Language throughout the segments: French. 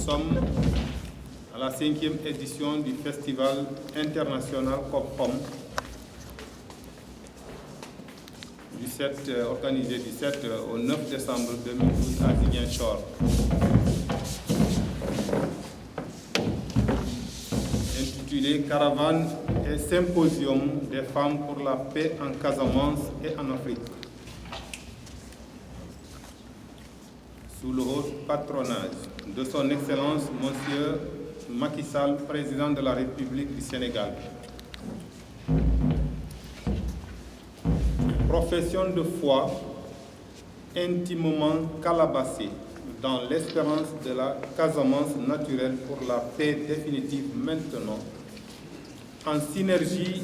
sommes à la 5e édition du Festival international COP-POM, organisé du 7 au 9 décembre 2012 à Ziguinchor. Intitulé Caravane et Symposium des femmes pour la paix en Casamance et en Afrique. Sous le haut patronage de son Excellence Monsieur Macky Sall, président de la République du Sénégal. Profession de foi intimement calabassée dans l'espérance de la Casamance naturelle pour la paix définitive maintenant, en synergie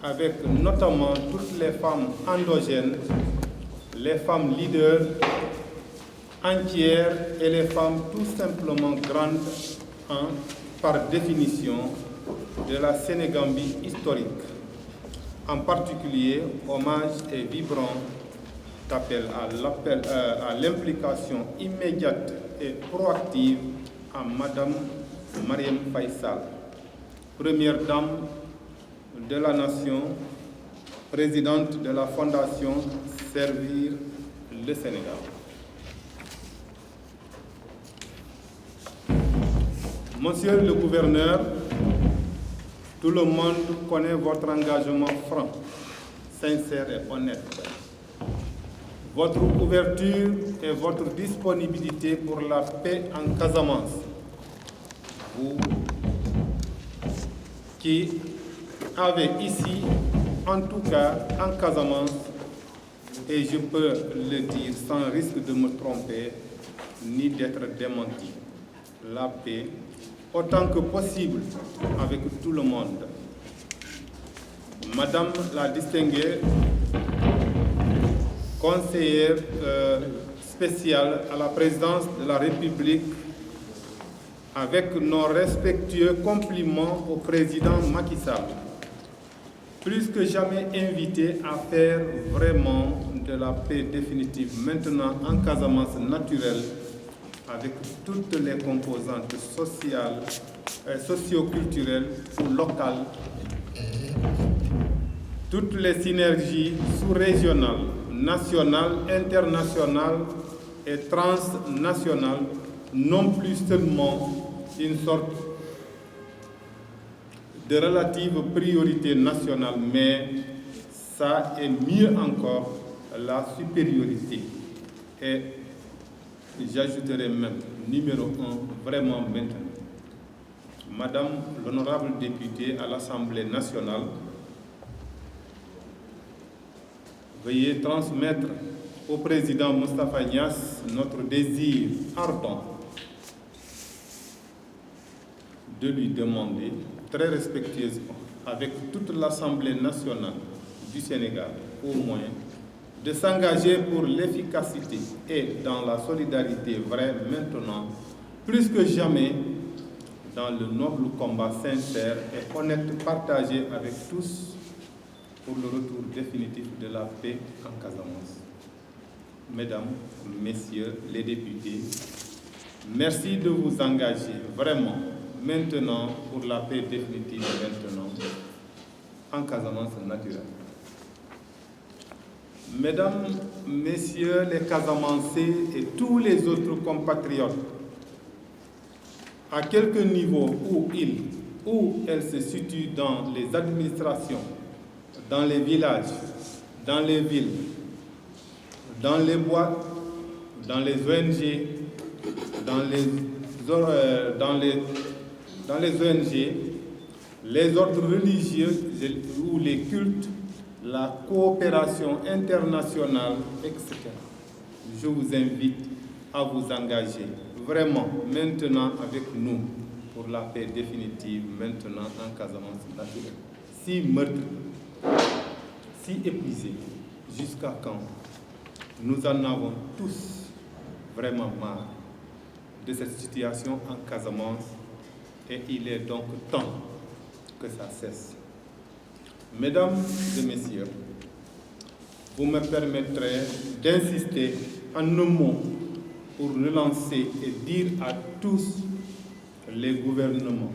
avec notamment toutes les femmes endogènes, les femmes leaders entières et les femmes tout simplement grandes par définition de la Sénégambie historique. En particulier, hommage et vibrant appel à l'implication immédiate et proactive à Madame Marième Faye Sall, première dame de la nation, présidente de la Fondation Servir le Sénégal. Monsieur le gouverneur, tout le monde connaît votre engagement franc, sincère et honnête, votre ouverture et votre disponibilité pour la paix en Casamance. Vous qui avez ici, en tout cas en Casamance, et je peux le dire sans risque de me tromper ni d'être démenti, la paix autant que possible avec tout le monde. Madame la distinguée conseillère spéciale à la présidence de la République, avec nos respectueux compliments au président Macky Sall, plus que jamais invité à faire vraiment de la paix définitive maintenant en Casamance naturelle, avec toutes les composantes sociales, socio-culturelles ou locales, toutes les synergies sous-régionales, nationales, internationales et transnationales, non plus seulement une sorte de relative priorité nationale, mais ça est mieux encore la supériorité. Et j'ajouterai même, numéro 1, vraiment maintenant. Madame l'honorable députée à l'Assemblée nationale, veuillez transmettre au président Moustapha Niasse notre désir ardent de lui demander, très respectueusement, avec toute l'Assemblée nationale du Sénégal, au moins, de s'engager pour l'efficacité et dans la solidarité vraie maintenant, plus que jamais, dans le noble combat sincère et honnête partagé avec tous pour le retour définitif de la paix en Casamance. Mesdames, Messieurs les députés, merci de vous engager vraiment maintenant pour la paix définitive maintenant en Casamance naturelle. Mesdames, Messieurs les Casamancés et tous les autres compatriotes, à quelque niveau où elles se situent dans les administrations, dans les villages, dans les villes, dans les boîtes, dans les ONG, dans les ONG, les ordres religieux ou les cultes, la coopération internationale, etc. Je vous invite à vous engager vraiment maintenant avec nous pour la paix définitive maintenant en Casamance naturelle. Si meurtri, si épuisé, jusqu'à quand? Nous en avons tous vraiment marre de cette situation en Casamance et il est donc temps que ça cesse. Mesdames et messieurs, vous me permettrez d'insister en un mot pour relancer et dire à tous les gouvernements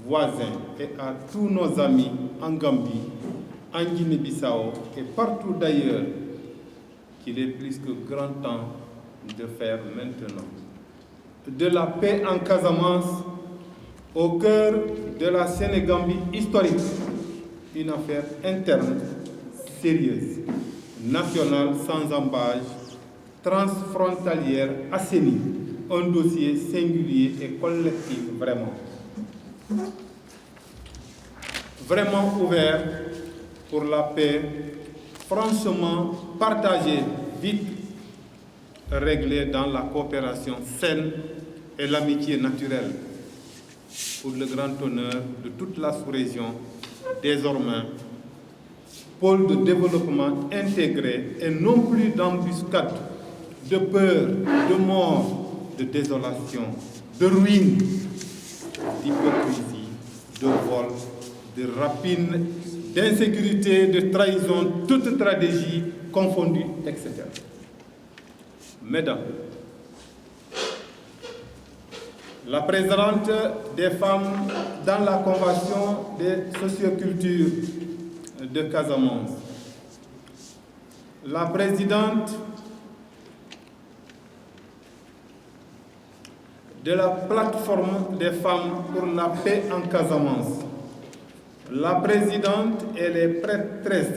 voisins et à tous nos amis en Gambie, en Guinée-Bissau et partout d'ailleurs qu'il est plus que grand temps de faire maintenant. De la paix en Casamance, au cœur de la Sénégambie historique, une affaire interne, sérieuse, nationale sans embâche, transfrontalière assainie, un dossier singulier et collectif vraiment ouvert pour la paix, franchement partagé, vite réglé dans la coopération saine et l'amitié naturelle, pour le grand honneur de toute la sous-région, désormais pôle de développement intégré et non plus d'embuscade, de peur, de mort, de désolation, de ruine, d'hypocrisie, de vol, de rapine, d'insécurité, de trahison, toute stratégie confondue, etc. Mesdames, la présidente des femmes dans la Convention des sociocultures de Casamance, la présidente de la plateforme des femmes pour la paix en Casamance, la présidente et les prêtresses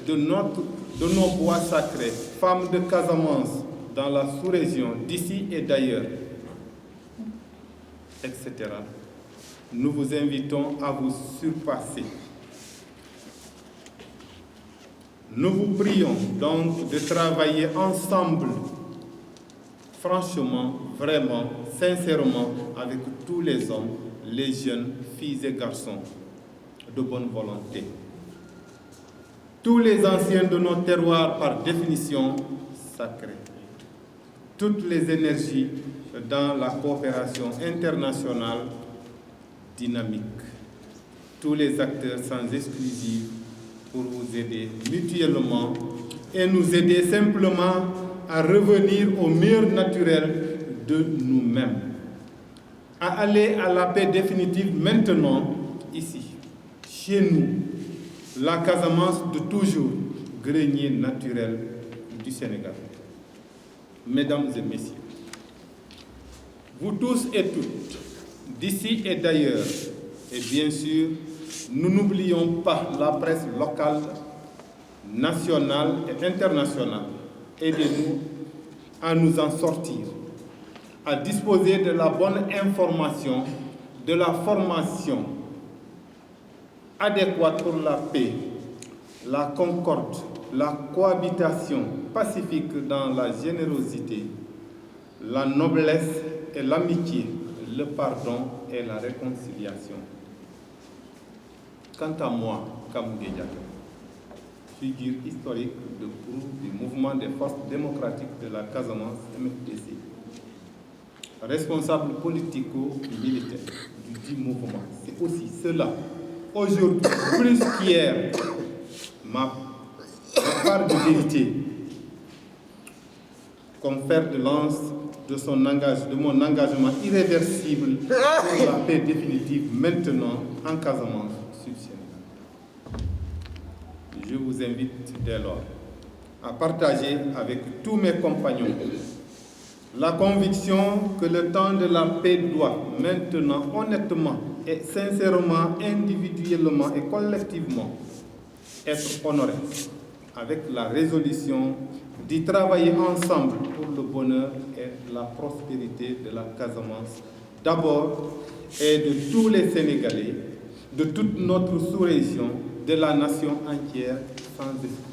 de nos bois sacrés, femmes de Casamance dans la sous-région, d'ici et d'ailleurs, etc. Nous vous invitons à vous surpasser. Nous vous prions donc de travailler ensemble, franchement, vraiment, sincèrement, avec tous les hommes, les jeunes, filles et garçons de bonne volonté. Tous les anciens de nos terroirs, par définition, sacrés. Toutes les énergies dans la coopération internationale dynamique. Tous les acteurs sans exclusive pour vous aider mutuellement et nous aider simplement à revenir au mur naturel de nous-mêmes, à aller à la paix définitive maintenant, ici, chez nous, la Casamance de toujours, grenier naturel du Sénégal. Mesdames et messieurs, vous tous et toutes, d'ici et d'ailleurs, et bien sûr, nous n'oublions pas la presse locale, nationale et internationale. Aidez-nous à nous en sortir, à disposer de la bonne information, de la formation adéquate pour la paix, la concorde, la cohabitation pacifique dans la générosité, la noblesse et l'amitié, le pardon et la réconciliation. Quant à moi, Kamougué Diatta, figure historique de proue du mouvement des forces démocratiques de la Casamance MFDC, responsable politico-militaire du dit mouvement, c'est aussi cela, aujourd'hui, plus qu'hier, ma part de vérité, comme fer de lance de mon engagement irréversible pour la paix définitive maintenant en Casamance sur Sénégal. Je vous invite dès lors à partager avec tous mes compagnons la conviction que le temps de la paix doit maintenant honnêtement et sincèrement, individuellement et collectivement être honoré avec la résolution d'y travailler ensemble pour le bonheur et la prospérité de la Casamance d'abord et de tous les Sénégalais, de toute notre sous-région, de la nation entière sans exclusivité.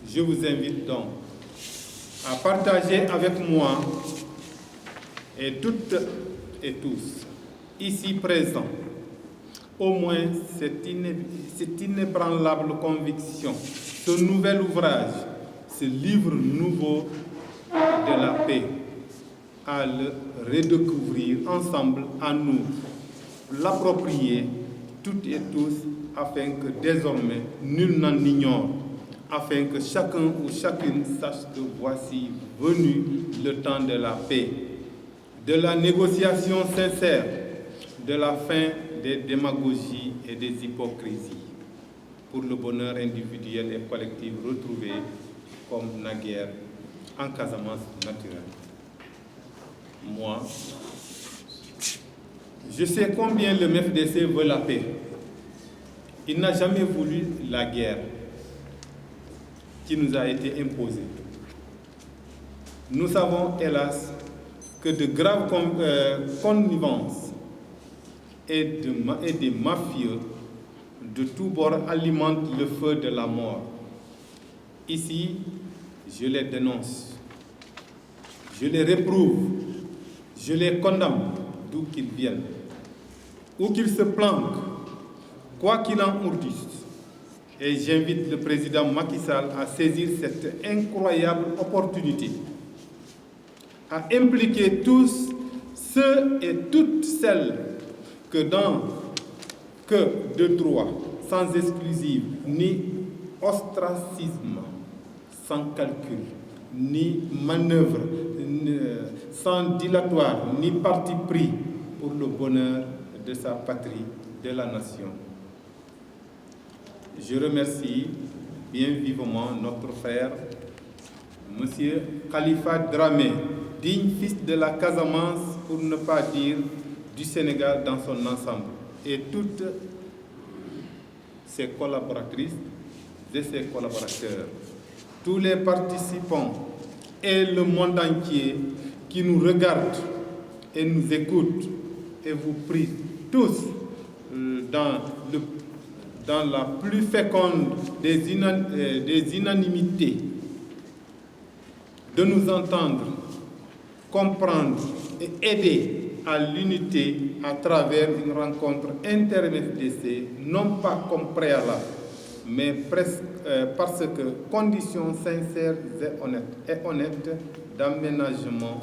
Je vous invite donc à partager avec moi et toutes et tous ici présents au moins cette inébranlable conviction, ce nouvel ouvrage, ce livre nouveau de la paix, à le redécouvrir ensemble, à nous l'approprier toutes et tous, afin que désormais nul n'en ignore, afin que chacun ou chacune sache que voici venu le temps de la paix, de la négociation sincère, de la fin des démagogies et des hypocrisies, pour le bonheur individuel et collectif retrouvé comme naguère en Casamance naturelle. Moi, je sais combien le MFDC veut la paix. Il n'a jamais voulu la guerre qui nous a été imposée. Nous savons, hélas, que de graves connivences et des mafieux de tous bords alimentent le feu de la mort. Ici, je les dénonce, je les réprouve, je les condamne d'où qu'ils viennent, où qu'ils se planquent, quoi qu'il en ourdisse. Et j'invite le président Macky Sall à saisir cette incroyable opportunité, à impliquer tous ceux et toutes celles que de droit, sans exclusive, ni ostracisme, sans calcul, ni manœuvre, sans dilatoire, ni parti pris pour le bonheur de sa patrie, de la nation. Je remercie bien vivement notre frère, M. Khalifa Dramé, digne fils de la Casamance, pour ne pas dire du Sénégal dans son ensemble, et toutes ses collaboratrices et ses collaborateurs, tous les participants et le monde entier qui nous regardent et nous écoutent, et vous prie tous dans la plus féconde des unanimités, de nous entendre, comprendre et aider à l'unité à travers une rencontre inter-MFDC, non pas comme préalable, mais parce que conditions sincères et honnêtes d'aménagement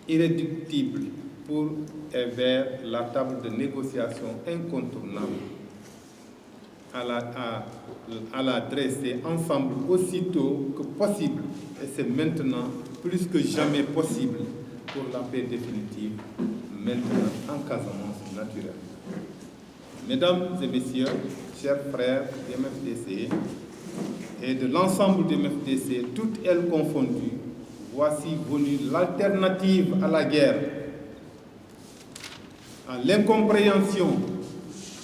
irréductible pour et vers la table de négociation incontournable, à la dresser ensemble aussitôt que possible, et c'est maintenant plus que jamais possible pour la paix définitive, maintenant en Casamance naturelle. Mesdames et messieurs, chers frères du MFDC et de l'ensemble du MFDC, toutes elles confondues, voici venue l'alternative à la guerre, à l'incompréhension,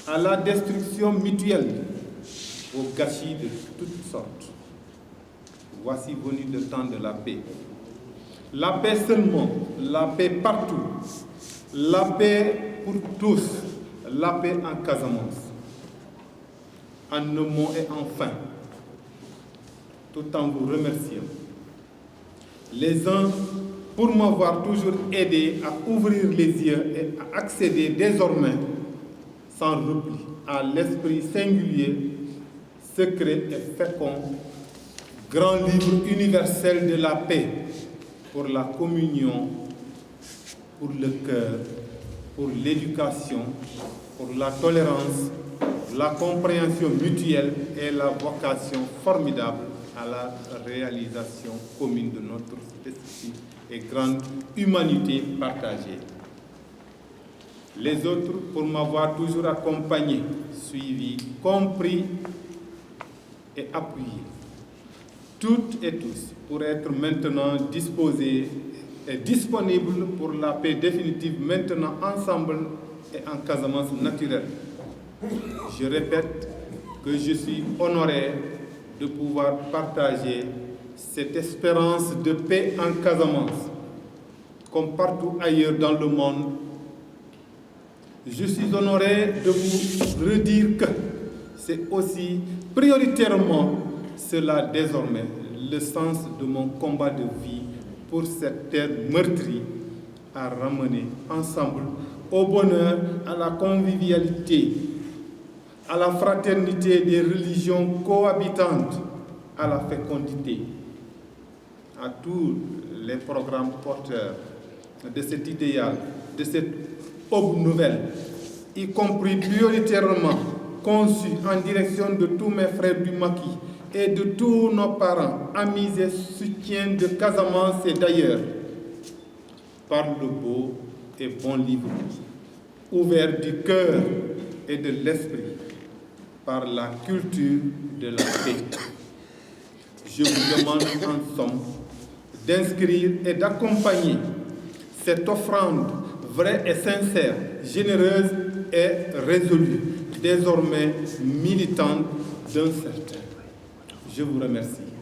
à la destruction mutuelle, au gâchis de toutes sortes. Voici venu le temps de la paix. La paix seulement, la paix partout, la paix pour tous, la paix en Casamance. En un mot et enfin, tout en vous remerciant, les uns pour m'avoir toujours aidé à ouvrir les yeux et à accéder désormais sans repli à l'esprit singulier, secret et fécond, grand livre universel de la paix, pour la communion, pour le cœur, pour l'éducation, pour la tolérance, la compréhension mutuelle et la vocation formidable à la réalisation commune de notre spécifique et grande humanité partagée. Les autres pour m'avoir toujours accompagné, suivi, compris et appuyé. Toutes et tous pour être maintenant disposés et disponibles pour la paix définitive maintenant ensemble et en Casamance naturelle. Je répète que je suis honoré de pouvoir partager cette espérance de paix en Casamance, comme partout ailleurs dans le monde. Je suis honoré de vous redire que c'est aussi prioritairement cela désormais le sens de mon combat de vie pour cette terre meurtrie, à ramener ensemble au bonheur, à la convivialité, à la fraternité des religions cohabitantes, à la fécondité, à tous les programmes porteurs de cet idéal, de cette aube nouvelle, y compris prioritairement conçu en direction de tous mes frères du maquis et de tous nos parents, amis et soutiens de Casamance et d'ailleurs, par le beau et bon livre, ouvert du cœur et de l'esprit, par la culture de la paix. Je vous demande en somme d'inscrire et d'accompagner cette offrande vraie et sincère, généreuse et résolue, désormais militante d'un certain. Je vous remercie.